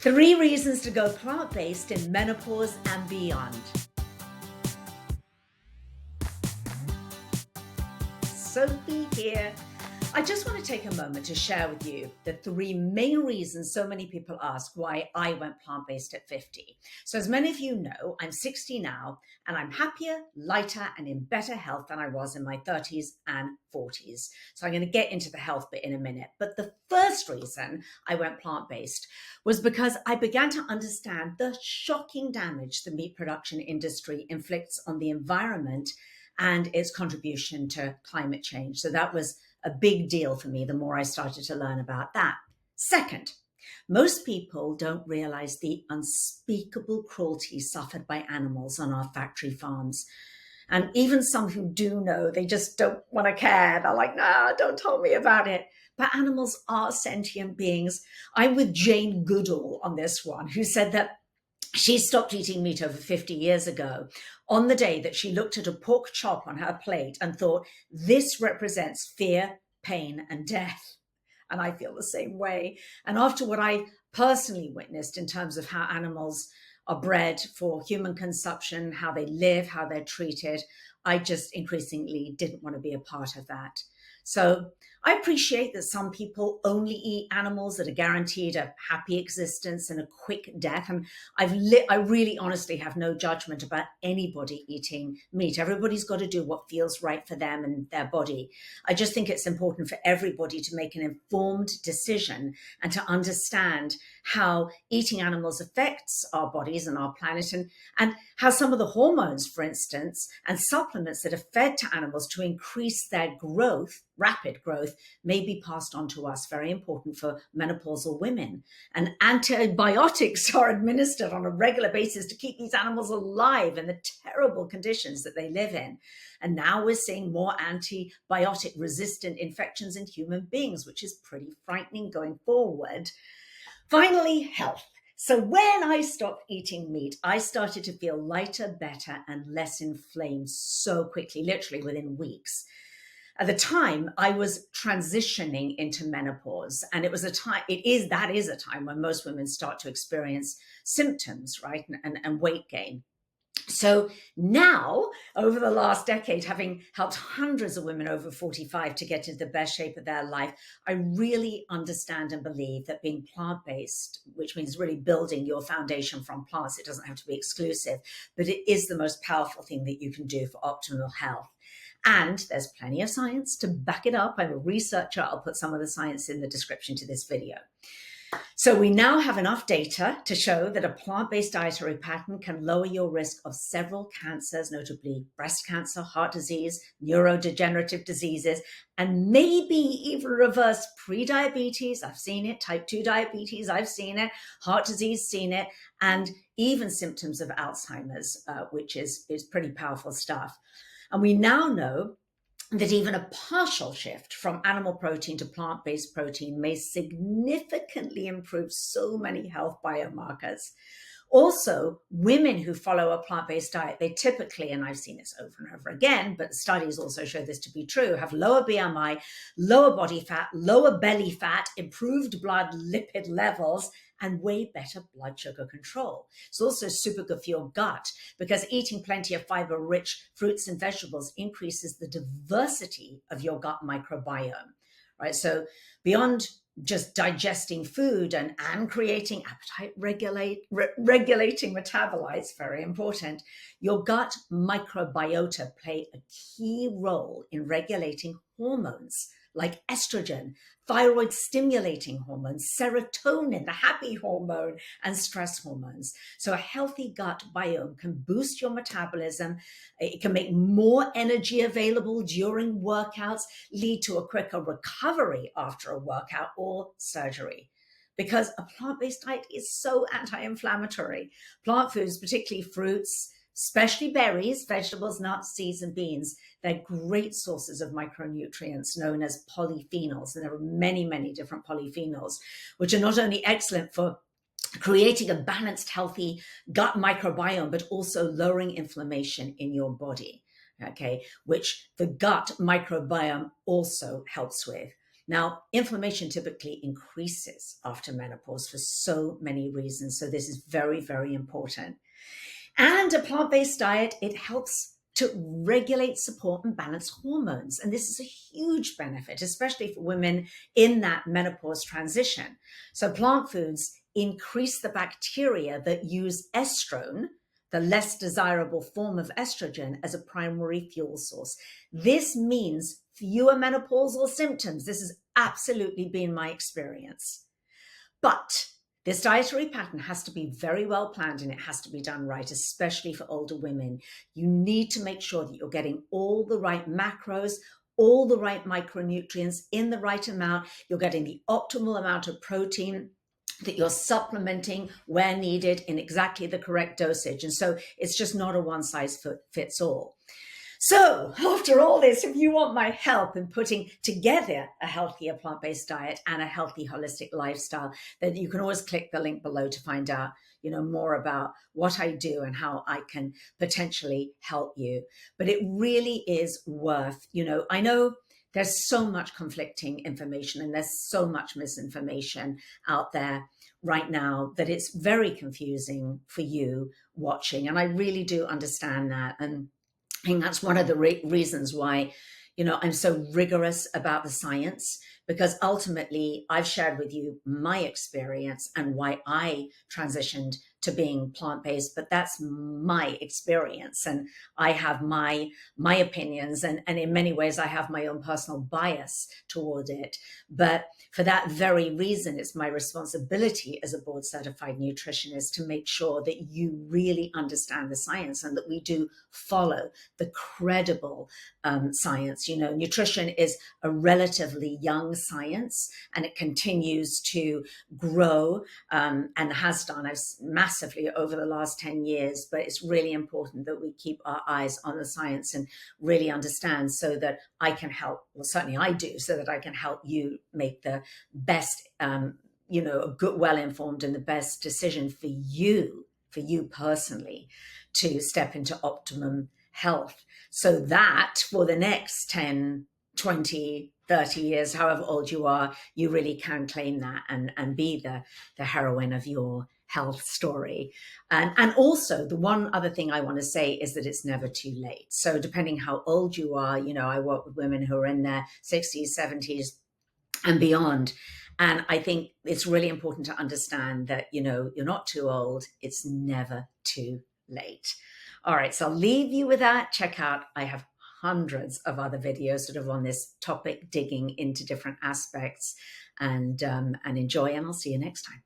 3 reasons to go plant-based in menopause and beyond. Sophie here. I just want to take a moment to share with you the 3 main reasons so many people ask why I went plant-based at 50. So as many of you know, I'm 60 now, and I'm happier, lighter, and in better health than I was in my 30s and 40s. So I'm going to get into the health bit in a minute. But the first reason I went plant-based was because I began to understand the shocking damage the meat production industry inflicts on the environment and its contribution to climate change. So that was a big deal for me the more I started to learn about that. Second, most people don't realize the unspeakable cruelty suffered by animals on our factory farms. And even some who do know, they just don't want to care. They're like, nah, don't tell me about it. But animals are sentient beings. I'm with Jane Goodall on this one, who said that she stopped eating meat over 50 years ago on the day that she looked at a pork chop on her plate and thought, this represents fear, pain, and death. And I feel the same way. And after what I personally witnessed in terms of how animals are bred for human consumption, how they live, how they're treated, I just increasingly didn't want to be a part of that. So I appreciate that some people only eat animals that are guaranteed a happy existence and a quick death. And I really honestly have no judgment about anybody eating meat. Everybody's got to do what feels right for them and their body. I just think it's important for everybody to make an informed decision and to understand how eating animals affects our bodies and our planet, and how some of the hormones, for instance, and supplements that are fed to animals to increase their growth, rapid growth, may be passed on to us. Very important for menopausal women. And antibiotics are administered on a regular basis to keep these animals alive in the terrible conditions that they live in. And now we're seeing more antibiotic resistant infections in human beings, which is pretty frightening going forward. Finally, health. So when I stopped eating meat, I started to feel lighter, better, and less inflamed so quickly, literally within weeks. At the time, I was transitioning into menopause, and that is a time when most women start to experience symptoms, right, and weight gain. So now, over the last decade, having helped hundreds of women over 45 to get into the best shape of their life, I really understand and believe that being plant-based, which means really building your foundation from plants, it doesn't have to be exclusive, but it is the most powerful thing that you can do for optimal health. And there's plenty of science to back it up. I'm a researcher. I'll put some of the science in the description to this video. So we now have enough data to show that a plant-based dietary pattern can lower your risk of several cancers, notably breast cancer, heart disease, neurodegenerative diseases, and maybe even reverse pre-diabetes. I've seen it. Type 2 diabetes, I've seen it. Heart disease, seen it. And even symptoms of Alzheimer's, which is pretty powerful stuff. And we now know that even a partial shift from animal protein to plant-based protein may significantly improve so many health biomarkers. Also, women who follow a plant-based diet, they typically, and I've seen this over and over again, but studies also show this to be true, have lower BMI, lower body fat, lower belly fat, improved blood lipid levels, and way better blood sugar control. It's also super good for your gut because eating plenty of fiber-rich fruits and vegetables increases the diversity of your gut microbiome, right? So beyond just digesting food and creating appetite regulating metabolites, very important, your gut microbiota play a key role in regulating hormones like estrogen, thyroid stimulating hormones, serotonin, the happy hormone, and stress hormones. So a healthy gut biome can boost your metabolism. It can make more energy available during workouts, lead to a quicker recovery after a workout or surgery. Because a plant-based diet is so anti-inflammatory. Plant foods, particularly fruits, especially berries, vegetables, nuts, seeds, and beans, they're great sources of micronutrients known as polyphenols. And there are many, many different polyphenols, which are not only excellent for creating a balanced, healthy gut microbiome, but also lowering inflammation in your body, okay, which the gut microbiome also helps with. Now, inflammation typically increases after menopause for so many reasons. So this is very, very important. And a plant-based diet, it helps to regulate, support, and balance hormones. And this is a huge benefit, especially for women in that menopause transition. So plant foods increase the bacteria that use estrone, the less desirable form of estrogen, as a primary fuel source. This means fewer menopausal symptoms. This has absolutely been my experience. But this dietary pattern has to be very well planned, and it has to be done right, especially for older women. You need to make sure that you're getting all the right macros, all the right micronutrients in the right amount. You're getting the optimal amount of protein, that you're supplementing where needed in exactly the correct dosage. And so it's just not a one size fits all. So after all this, if you want my help in putting together a healthier plant-based diet and a healthy holistic lifestyle, then you can always click the link below to find out, more about what I do and how I can potentially help you. But it really is worth, I know there's so much conflicting information and there's so much misinformation out there right now that it's very confusing for you watching. And I really do understand that. And I think that's one of the reasons why, I'm so rigorous about the science, because ultimately I've shared with you my experience and why I transitioned to being plant-based, but that's my experience. And I have my opinions, and in many ways I have my own personal bias toward it. But for that very reason, it's my responsibility as a board certified nutritionist to make sure that you really understand the science and that we do follow the credible science. Nutrition is a relatively young science, and it continues to grow and has done massively over the last 10 years. But it's really important that we keep our eyes on the science and really understand, so that I can help, well, certainly I do, so that I can help you make the best, a good, well-informed and the best decision for you personally, to step into optimum health, so that for the next 10, 20, 30 years, however old you are, you really can claim that and be the heroine of your health story. And also, the one other thing I want to say is that it's never too late. So depending how old you are, I work with women who are in their 60s, 70s and beyond. And I think it's really important to understand that, you're not too old. It's never too late. All right, so I'll leave you with that. Check out, I have hundreds of other videos sort of on this topic, digging into different aspects, and enjoy, and I'll see you next time.